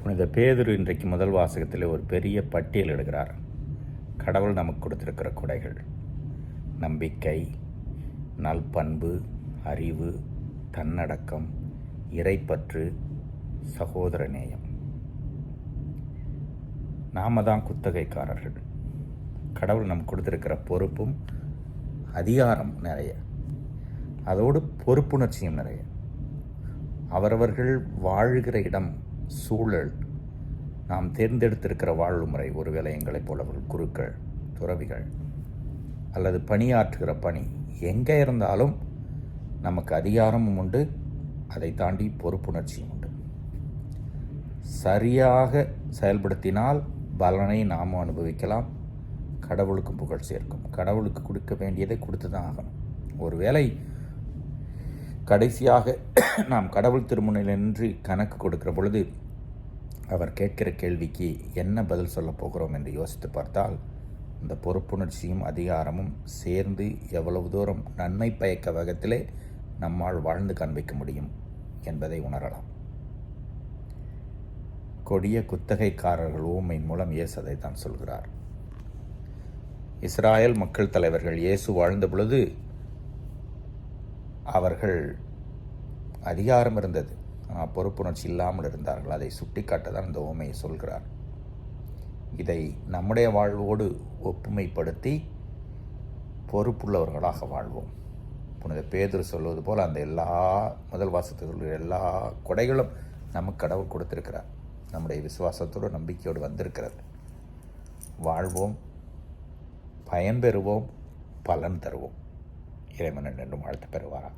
புனித பேதுரு இன்றைக்கு முதல் வாசகத்தில் ஒரு பெரிய பட்டியல் இடுகிறார். கடவுள் நமக்கு கொடுத்திருக்கிற கொடைகள்: நம்பிக்கை, நல்பண்பு, அறிவு, தன்னடக்கம், இறைப்பற்று, சகோதர நேயம். நாம தான் குத்தகைக்காரர்கள். கடவுள் நமக்கு கொடுத்திருக்கிற பொறுப்பும் அதிகாரம் நிறைய, அதோடு பொறுப்புணர்ச்சியும் நிறைய. அவரவர்கள் வாழ்கிற இடம், சூழல், நாம் தேர்ந்தெடுத்திருக்கிற வாழ்வு முறை, ஒருவேளை எங்களைப் போலவர்கள் குருக்கள், துறவிகள் அல்லது பணியாற்றுகிற பணி எங்கே இருந்தாலும் நமக்கு அதிகாரமும் உண்டு, அதை தாண்டி பொறுப்புணர்ச்சியும் உண்டு. சரியாக செயல்படுத்தினால் பலனை நாம் அனுபவிக்கலாம், கடவுளுக்கு புகழ் சேர்க்கும். கடவுளுக்கு கொடுக்க வேண்டியதை கொடுத்து தான் ஆகணும். ஒருவேளை கடைசியாக நாம் கடவுள் திருமுனையில் நின்று கணக்கு கொடுக்கிற பொழுது அவர் கேட்கிற கேள்விக்கு என்ன பதில் சொல்ல போகிறோம் என்று யோசித்து பார்த்தால், இந்த பொறுப்புணர்ச்சியும் அதிகாரமும் சேர்ந்து எவ்வளவு தூரம் நன்மை பயக்க வகத்திலே நம்மால் வாழ்ந்து காண்பிக்க முடியும் என்பதை உணரலாம். கொடிய குத்தகைக்காரர்கள் ஊமையின் மூலம் இயேசு அதை தான் சொல்கிறார். இஸ்ராயல் மக்கள் தலைவர்கள் இயேசு வாழ்ந்த பொழுது அவர்கள் அதிகாரம் இருந்தது, ஆனால் பொறுப்புணர்ச்சி இல்லாமல் இருந்தார்கள். அதை சுட்டிக்காட்ட தான் இந்த உவமையை சொல்கிறார். இதை நம்முடைய வாழ்வோடு ஒப்புமைப்படுத்தி பொறுப்புள்ளவர்களாக வாழ்வோம். புனித பேதுரு சொல்வது போல் அந்த முதல் வாசகத்தில் சொல்கிற எல்லா கொடைகளும் நமக்கு கடவுள் கொடுத்திருக்கிறார். நம்முடைய விசுவாசத்தோடு நம்பிக்கையோடு வந்திருக்கிறது. வாழ்வோம், பயன்பெறுவோம், பலன் தருவோம். இறைவன் என்றும் வாழ்த்து பெறுவாரா.